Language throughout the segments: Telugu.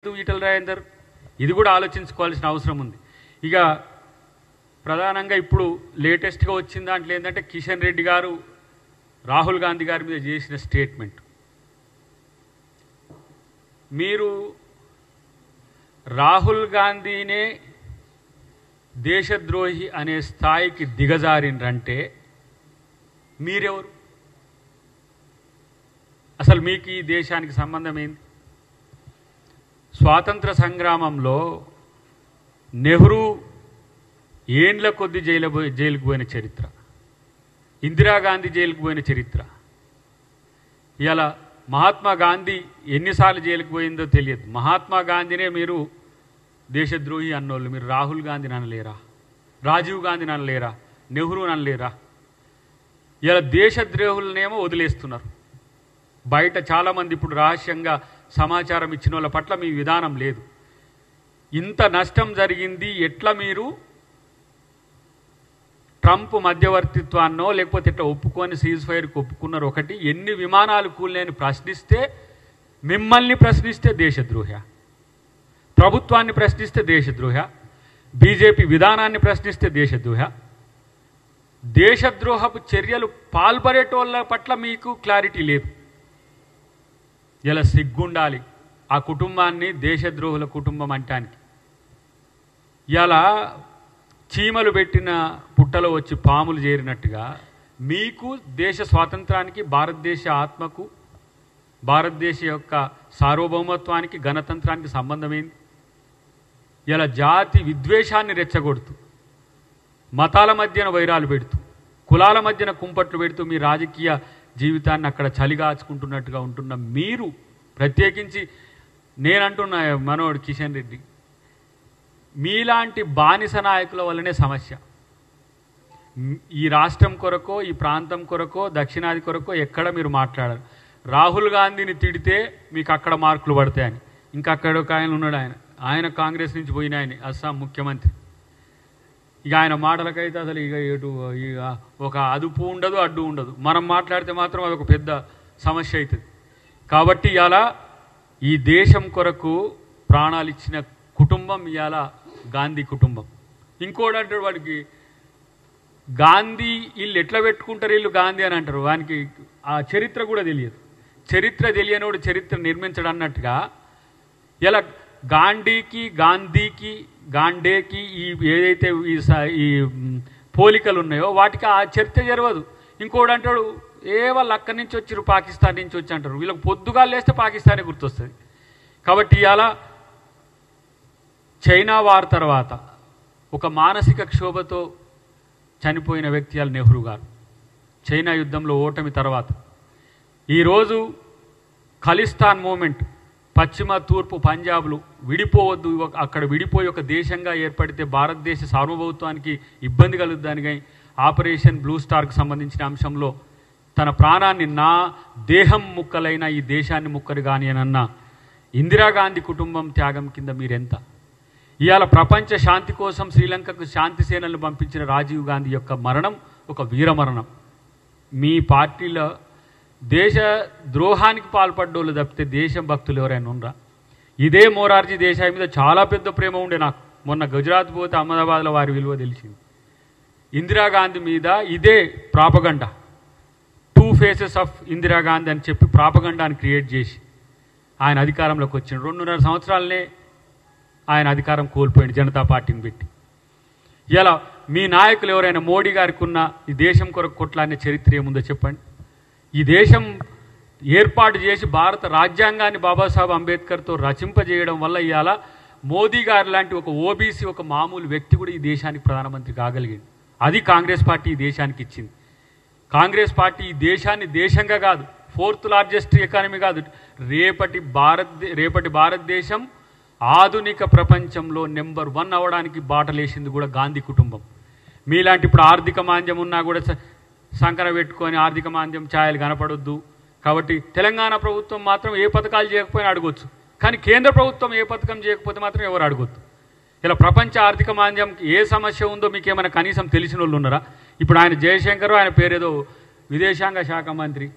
ఈటల రాజేందర్ ఇది కూడా ఆలోచించుకోవాల్సిన అవసరం ఉంది. ఇక ప్రధానంగా ఇప్పుడు లేటెస్ట్గా వచ్చిన దాంట్లో ఏంటంటే కిషన్ రెడ్డి గారు రాహుల్ గాంధీ గారి మీద చేసిన స్టేట్మెంట్. మీరు రాహుల్ గాంధీనే దేశద్రోహి అనే స్థాయికి దిగజారినరంటే మీరెవరు? అసలు మీకు ఈ దేశానికి సంబంధం ఏంది? స్వాతంత్ర సంగ్రామంలో నెహ్రూ ఏండ్ల కొద్ది జైలుకు పోయిన చరిత్ర, ఇందిరాగాంధీ జైలుకు పోయిన చరిత్ర. ఇలా మహాత్మా గాంధీ ఎన్నిసార్లు జైలుకు పోయిందో తెలియదు. మహాత్మా గాంధీనే మీరు దేశద్రోహి అన్నోళ్ళు. మీరు రాహుల్ గాంధీని అనలేరా? రాజీవ్ గాంధీని అనలేరా? నెహ్రూని అనలేరా? ఇలా దేశద్రోహులనేమో వదిలేస్తున్నారు. బయట చాలామంది ఇప్పుడు రహస్యంగా సమాచారం ఇచ్చిన వాళ్ళ పట్ల మీ విధానం లేదు. ఇంత నష్టం జరిగింది, ఎట్లా మీరు ట్రంప్ మధ్యవర్తిత్వాన్నో లేకపోతే ఇట్లా ఒప్పుకొని సీజ్ ఫైర్కి ఒప్పుకున్నారు ఒకటి. ఎన్ని విమానాలు కూలినాయని ప్రశ్నిస్తే, మిమ్మల్ని ప్రశ్నిస్తే దేశద్రోహ, ప్రభుత్వాన్ని ప్రశ్నిస్తే దేశద్రోహ, బీజేపీ విధానాన్ని ప్రశ్నిస్తే దేశద్రోహ. దేశద్రోహపు చర్యలు పాల్పడేటోళ్ళ పట్ల మీకు క్లారిటీ లేదు. ఇలా సిగ్గుండాలి ఆ కుటుంబాన్ని దేశద్రోహుల కుటుంబం అంటానికి. ఇలా చీమలు పెట్టిన పుట్టలో వచ్చి పాములు చేరినట్టుగా మీకు దేశ స్వాతంత్రానికి, భారతదేశ ఆత్మకు, భారతదేశ యొక్క సార్వభౌమత్వానికి, గణతంత్రానికి సంబంధమైంది. ఇలా జాతి విద్వేషాన్ని రెచ్చగొడుతూ, మతాల మధ్యన వైరాలు పెడుతూ, కులాల మధ్యన కుంపట్లు పెడుతూ మీ రాజకీయ జీవితాన్ని అక్కడ చలిగాచుకుంటున్నట్టుగా ఉంటున్న మీరు, ప్రత్యేకించి నేనంటున్నా మనోడు కిషన్ రెడ్డి, మీలాంటి బానిస నాయకుల వల్లనే సమస్య. ఈ రాష్ట్రం కొరకో, ఈ ప్రాంతం కొరకో, దక్షిణాది కొరకో ఎక్కడ మీరు మాట్లాడారు. రాహుల్ గాంధీని తిడితే మీకు అక్కడ మార్కులు పడతాయని. ఇంకా అక్కడ ఒక ఆయన ఉన్నాడు, ఆయన కాంగ్రెస్ నుంచి పోయిన ఆయన, అస్సాం ముఖ్యమంత్రి. ఇక ఆయన మాటలకైతే అసలు ఇక ఒక అదుపు ఉండదు, అడ్డు ఉండదు. మనం మాట్లాడితే మాత్రం అదొక పెద్ద సమస్య అవుతుంది. కాబట్టి ఇవాళ ఈ దేశం కొరకు ప్రాణాలు ఇచ్చిన కుటుంబం ఇవాళ గాంధీ కుటుంబం. ఇంకోటి అంటాడు వాడికి, గాంధీ వీళ్ళు ఎట్లా పెట్టుకుంటారు వీళ్ళు గాంధీ అని అంటారు. వానికి ఆ చరిత్ర కూడా తెలియదు. చరిత్ర తెలియనోడు చరిత్ర నిర్మించడు అన్నట్టుగా ఇలా గాంధీకి, గాంధేకి ఈ ఏదైతే ఈ పోలికలు ఉన్నాయో వాటికి ఆ చరిత్ర జరగదు. ఇంకోటి అంటాడు, వాళ్ళు అక్కడి నుంచి వచ్చారు, పాకిస్తాన్ నుంచి వచ్చి అంటారు. వీళ్ళకి పొద్దుగా లేస్తే పాకిస్తానే గుర్తొస్తుంది. కాబట్టి ఇవాళ చైనా వార్ తర్వాత ఒక మానసిక క్షోభతో చనిపోయిన వ్యక్తి ఇవాళ నెహ్రూ గారు. చైనా యుద్ధంలో ఓటమి తర్వాత ఈరోజు ఖలిస్తాన్ మూమెంట్, పశ్చిమ తూర్పు పంజాబ్లు విడిపోవద్దు, అక్కడ విడిపోయి ఒక దేశంగా ఏర్పడితే భారతదేశ సార్వభౌమత్వానికి ఇబ్బంది కలుగుద్దని ఆపరేషన్ బ్లూ స్టార్కి సంబంధించిన అంశంలో తన ప్రాణాన్ని, నా దేహం ముక్కలైన ఈ దేశాన్ని ముక్కరు కానీ అన్న ఇందిరాగాంధీ కుటుంబం త్యాగం కింద మీరెంత? ఇవాళ ప్రపంచ శాంతి కోసం శ్రీలంకకు శాంతి సేనలను పంపించిన రాజీవ్ గాంధీ యొక్క మరణం ఒక వీరమరణం. మీ పార్టీలో దేశ ద్రోహానికి పాల్పడ్డోళ్ళు తప్పితే దేశం భక్తులు ఎవరైనా ఉండరా? ఇదే మొరార్జీ దేశాయ్ మీద చాలా పెద్ద ప్రేమ ఉండే నాకు. మొన్న గుజరాత్ పోతే అహ్మదాబాద్లో వారి విలువ తెలిసింది. ఇందిరాగాంధీ మీద ఇదే ప్రాపగండా, 2 ఫేసెస్ ఆఫ్ ఇందిరాగాంధీ అని చెప్పి ప్రాపగండాన్ని క్రియేట్ చేసి ఆయన అధికారంలోకి వచ్చిండు. 2.5 సంవత్సరాలనే ఆయన అధికారం కోల్పోయింది జనతా పార్టీని పెట్టి. ఇలా మీ నాయకులు ఎవరైనా మోడీ గారికి ఉన్న ఈ దేశం కొరకు కొట్లాడిన చరిత్ర ఏముందో చెప్పండి. ఈ దేశం ఏర్పాటు చేసి భారత రాజ్యాంగాన్ని బాబాసాహెబ్ అంబేద్కర్తో రచింపజేయడం వల్ల ఇవాళ మోదీ గారు లాంటి ఒక ఓబీసీ, ఒక మామూలు వ్యక్తి కూడా ఈ దేశానికి ప్రధానమంత్రి కాగలిగింది. అది కాంగ్రెస్ పార్టీ ఈ దేశానికి ఇచ్చింది. కాంగ్రెస్ పార్టీ ఈ దేశాన్ని దేశంగా కాదు, 4th లార్జెస్ట్ ఎకానమీ కాదు, రేపటి భారతదేశం ఆధునిక ప్రపంచంలో నెంబర్ 1 అవ్వడానికి బాటలేసింది కూడా గాంధీ కుటుంబం. మీలాంటి ఇప్పుడు ఆర్థిక మాంద్యం ఉన్నా కూడా సంకర పెట్టుకొని ఆర్థిక మాంద్యం ఛాయలు కనపడొద్దు. కాబట్టి తెలంగాణ ప్రభుత్వం మాత్రం ఏ పథకాలు చేయకపోయినా అడగొచ్చు, కానీ కేంద్ర ప్రభుత్వం ఏ పథకం చేయకపోతే మాత్రం ఎవరు అడగొద్దు. ఇలా ప్రపంచ ఆర్థిక మాంద్యంకి ఏ సమస్య ఉందో మీకు ఏమైనా కనీసం తెలిసిన వాళ్ళు ఉన్నారా? ఇప్పుడు ఆయన జయశంకర్, ఆయన పేరేదో విదేశాంగ శాఖ మంత్రి,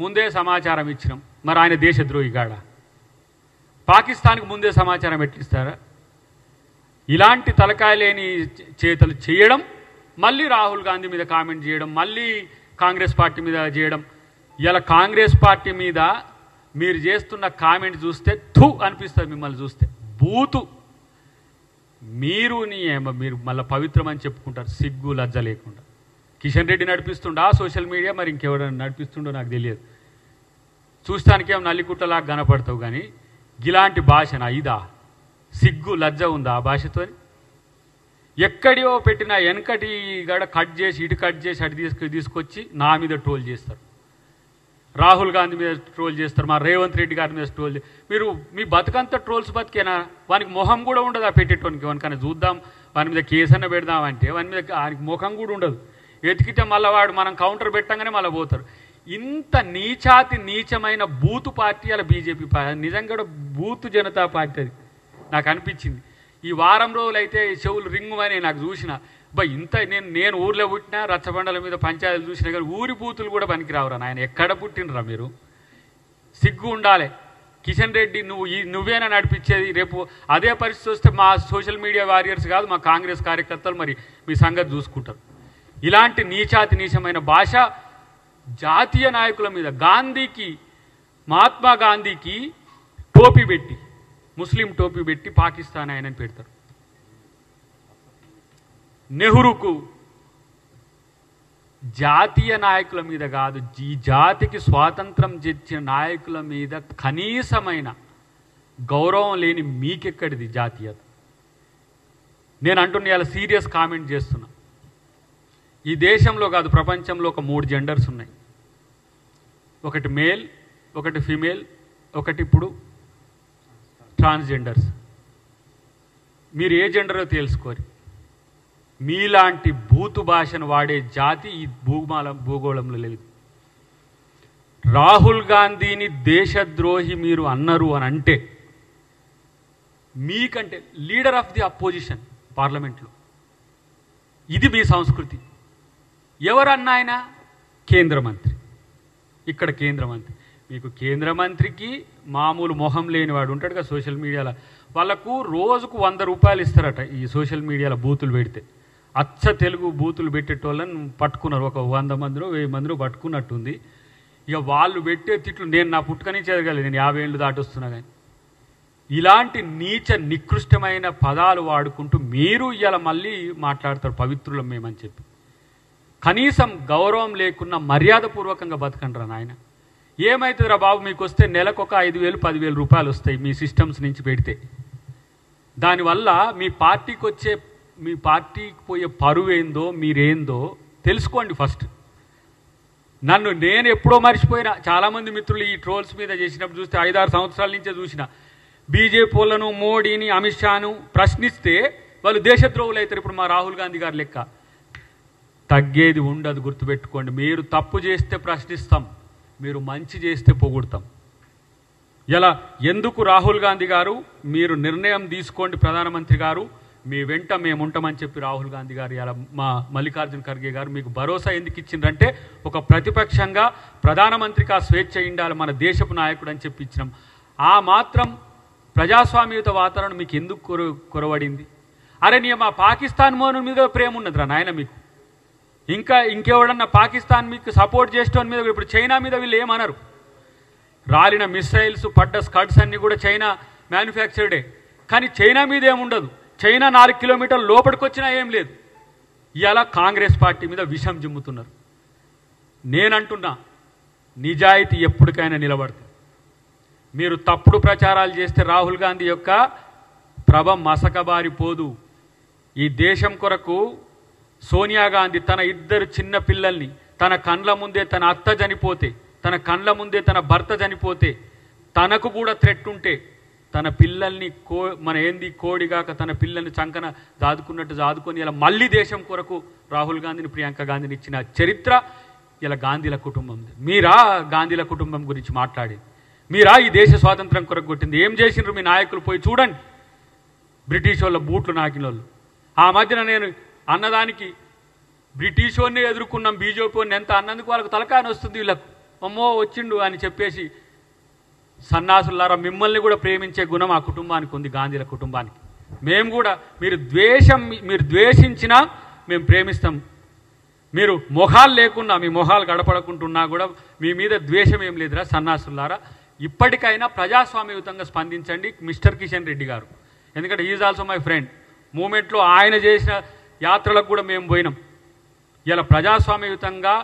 ముందే సమాచారం ఇచ్చినాం. మరి ఆయన దేశద్రోహి గాడా? పాకిస్తాన్కు ముందే సమాచారం ఎట్లిస్తారా? ఇలాంటి తలకాయ లేని చేతలు చేయడం, మళ్ళీ రాహుల్ గాంధీ మీద కామెంట్ చేయడం, మళ్ళీ కాంగ్రెస్ పార్టీ మీద చేయడం. ఇలా కాంగ్రెస్ పార్టీ మీద మీరు చేస్తున్న కామెంట్ చూస్తే థూ అనిపిస్తుంది. మిమ్మల్ని చూస్తే బూతు. మీరు మళ్ళీ పవిత్రం అని చెప్పుకుంటారు, సిగ్గు లజ్జ లేకుండా. కిషన్ రెడ్డి నడిపిస్తుండా సోషల్ మీడియా, మరి ఇంకెవరైనా నడిపిస్తుండో నాకు తెలియదు. చూస్తానికేమో నల్లికుట్టలాగా కనపడతావు, కానీ ఇలాంటి భాషనా ఇదా? సిగ్గు లజ్జ ఉందా ఆ భాషతో? ఎక్కడియో పెట్టిన వెనకటి గడ కట్ చేసి ఇటు కట్ చేసి అటు తీసుకొచ్చి నా మీద ట్రోల్ చేస్తారు, రాహుల్ గాంధీ మీద ట్రోల్ చేస్తారు, మా రేవంత్ రెడ్డి గారి మీద ట్రోల్ మీరు మీ బతుకంతా ట్రోల్స్ బతికేనా? వానికి మొహం కూడా ఉండదు ఆ పెట్టేటోనికి. వానికన్నా చూద్దాం, వాని మీద కేసన్న పెడదామంటే వాని మీద వానికి ముఖం కూడా ఉండదు. ఎతికితే మళ్ళీ వాడు మనం కౌంటర్ పెట్టంగానే మళ్ళీ పోతారు. ఇంత నీచాతి నీచమైన బూతు పార్టీ అలా బీజేపీ పార్టీ, నిజంగా బూతు జనతా పార్టీ అది నాకు అనిపించింది. ఈ వారం రోజులు అయితే చెవులు రింగుమని నాకు చూసిన. ఇంత నేను ఊర్లో పుట్టినా, రచ్చబండల మీద పంచాయతీలు చూసినా, కానీ ఊరి బూతులు కూడా పనికిరావురా నాయన. ఎక్కడ పుట్టినరా మీరు? సిగ్గు ఉండాలి. కిషన్ రెడ్డి నువ్వేనా నడిపించేది? రేపు అదే పరిస్థితి వస్తే మా సోషల్ మీడియా వారియర్స్ కాదు, మా కాంగ్రెస్ కార్యకర్తలు మరి మీ సంగతి చూసుకుంటారు. ఇలాంటి నీచాతి నీచమైన భాష జాతీయ నాయకుల మీద, గాంధీకి, మహాత్మా గాంధీకి టోపీ పెట్టి, ముస్లిం టోపీ పెట్టి పాకిస్తాన్ ఆయనని పెడతారు. నెహ్రూకు జాతీయ నాయకుల మీద కాదు, ఈ జాతికి స్వాతంత్రం తెచ్చిన నాయకుల మీద కనీసమైన గౌరవం లేని మీకెక్కడిది జాతీయత? నేను అంటున్నా, ఇలా సీరియస్ కామెంట్ చేస్తున్నా. ఈ దేశంలో కాదు, ప్రపంచంలో ఒక 3 జెండర్స్ ఉన్నాయి. ఒకటి మేల్, ఒకటి ఫీమేల్, ఒకటి ఇప్పుడు ట్రాన్స్జెండర్స్. మీరు ఏ జెండరో తెలుసుకోరు. మీలాంటి బూతు భాషను వాడే జాతి ఈ భూగోళంలో లేదు. రాహుల్ గాంధీని దేశద్రోహి మీరు అన్నారు అని అంటే, మీకంటే లీడర్ ఆఫ్ ది అపోజిషన్ పార్లమెంట్లో, ఇది మీ సంస్కృతి. ఎవరన్నా ఆయన? కేంద్ర మంత్రి. ఇక్కడ కేంద్ర మంత్రి. మీకు కేంద్ర మంత్రికి మామూలు మొహం లేనివాడు ఉంటాడు కదా సోషల్ మీడియాలో, వాళ్ళకు రోజుకు 100 రూపాయలు ఇస్తారట ఈ సోషల్ మీడియాలో బూతులు పెడితే. అచ్చ తెలుగు బూతులు పెట్టేటోళ్ళని పట్టుకున్నారు, ఒక 100 మందిలో 1000 మందిలో పట్టుకున్నట్టుంది. ఇక వాళ్ళు పెట్టే తిట్లు నేను నా పుట్టుకని చదవగలను, నేను 50 ఏళ్ళు దాటొస్తున్నా. కానీ ఇలాంటి నీచ నికృష్టమైన పదాలు వాడుకుంటూ మీరు ఇలా మళ్ళీ మాట్లాడతారు పవిత్రులం మేమని చెప్పి. కనీసం గౌరవం లేకున్నా మర్యాదపూర్వకంగా బతకండి రా నాయన. ఏమవుతుందిరా బాబు, మీకు వస్తే నెలకు ఒక 5,000 10,000 రూపాయలు వస్తాయి మీ సిస్టమ్స్ నుంచి పెడితే. దానివల్ల మీ పార్టీకి పోయే పరువు ఏందో, మీరేందో తెలుసుకోండి ఫస్ట్. నేను ఎప్పుడో మర్చిపోయినా. చాలామంది మిత్రులు ఈ ట్రోల్స్ మీద చేసినప్పుడు చూస్తే 5-6 సంవత్సరాల నుంచే చూసిన. బీజేపీ వాళ్ళను, మోడీని, అమిత్ షాను ప్రశ్నిస్తే వాళ్ళు దేశద్రోహులు అవుతారు. ఇప్పుడు మా రాహుల్ గాంధీ గారి లెక్క. తగ్గేది ఉండదు, గుర్తుపెట్టుకోండి. మీరు తప్పు చేస్తే ప్రశ్నిస్తాం, మీరు మంచి చేస్తే పొగుడతాం. ఇలా ఎందుకు రాహుల్ గాంధీ గారు మీరు నిర్ణయం తీసుకోండి, ప్రధానమంత్రి గారు మీ వెంట మేము ఉంటామని చెప్పి రాహుల్ గాంధీ గారు ఇలా మా మల్లికార్జున ఖర్గే గారు మీకు భరోసా ఎందుకు ఇచ్చిండ్రంటే, ఒక ప్రతిపక్షంగా ప్రధానమంత్రికి ఆ స్వేచ్ఛ ఉండాలి, మన దేశపు నాయకుడు అని చెప్పి ఇచ్చినాం. ఆ మాత్రం ప్రజాస్వామ్యత వాతావరణం మీకు ఎందుకు కొరవడింది? అరే మా పాకిస్తాన్ మోను మీద ప్రేమ ఉన్నదిరా నాయన మీకు. ఇంకెవడన్నా పాకిస్తాన్ మీకు సపోర్ట్ చేసేటోని మీద, ఇప్పుడు చైనా మీద వీళ్ళు ఏమన్నారు? రాలిన మిసైల్స్, పడ్డ స్కడ్స్ అన్నీ కూడా చైనా మ్యానుఫ్యాక్చర్డే. కానీ చైనా మీద ఏముండదు. చైనా 4 కిలోమీటర్ల లోపలికి వచ్చినా ఏం లేదు. ఇలా కాంగ్రెస్ పార్టీ మీద విషం జిమ్ముతున్నారు. నేనంటున్నా, నిజాయితీ ఎప్పటికైనా నిలబడుతుంది. మీరు తప్పుడు ప్రచారాలు చేస్తే రాహుల్ గాంధీ యొక్క ప్రభ మసకబారిపోదు. ఈ దేశం కొరకు సోనియా గాంధీ తన 2 చిన్న పిల్లల్ని, తన కండ్ల ముందే తన అత్త చనిపోతే, తన కండ్ల ముందే తన భర్త చనిపోతే, తనకు కూడా థ్రెట్ ఉంటే తన పిల్లల్ని కోడిగాక తన పిల్లల్ని చంకన దాదుకున్నట్టు దాదుకొని ఇలా మళ్ళీ దేశం కొరకు రాహుల్ గాంధీని, ప్రియాంక గాంధీని ఇచ్చిన చరిత్ర ఇలా గాంధీల కుటుంబం. మీరా గాంధీల కుటుంబం గురించి మాట్లాడేది? మీరా ఈ దేశ స్వాతంత్రం కొరకు కొట్టింది? ఏం చేసిండ్రు మీ నాయకులు? పోయి చూడండి. బ్రిటిష్ వాళ్ళ బూట్లు నాకిన వాళ్ళు. ఆ మధ్యన నేను అన్నదానికి బ్రిటిష్ వాడిని ఎదుర్కొన్నాం, బీజేపీ వాడిని ఎంత అన్నందుకు వాళ్ళకు తలకాయని వస్తుంది వీళ్ళకు. అమ్మో వచ్చిండు అని చెప్పేసి సన్నాసులారా మిమ్మల్ని కూడా ప్రేమించే గుణం ఆ కుటుంబానికి ఉంది, గాంధీల కుటుంబానికి. మేము కూడా మీరు ద్వేషించినా మేము ప్రేమిస్తాం. మీరు మొహాలు లేకున్నా, మీ మొహాలు గడపడకుంటున్నా కూడా మీ మీద ద్వేషం ఏం లేదురా సన్నాసులారా. ఇప్పటికైనా ప్రజాస్వామ్యయుతంగా స్పందించండి మిస్టర్ కిషన్ రెడ్డి గారు. ఎందుకంటే ఈజ్ ఆల్సో మై ఫ్రెండ్. మూమెంట్లో ఆయన చేసిన యాత్రలకు కూడా మేము పోయినాం. ఇలా ప్రజాస్వామ్యయుతంగా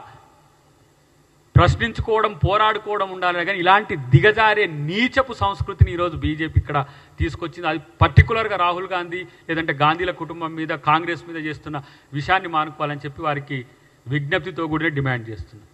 ప్రశ్నించుకోవడం, పోరాడుకోవడం ఉండాలి. కానీ ఇలాంటి దిగజారే నీచపు సంస్కృతిని ఈరోజు బీజేపీ ఇక్కడ తీసుకొచ్చింది. అది పర్టికులర్గా రాహుల్ గాంధీ లేదంటే గాంధీల కుటుంబం మీద, కాంగ్రెస్ మీద చేస్తున్న విషయాన్ని మానుకోవాలని చెప్పి వారికి విజ్ఞప్తితో కూడా డిమాండ్ చేస్తున్నాం.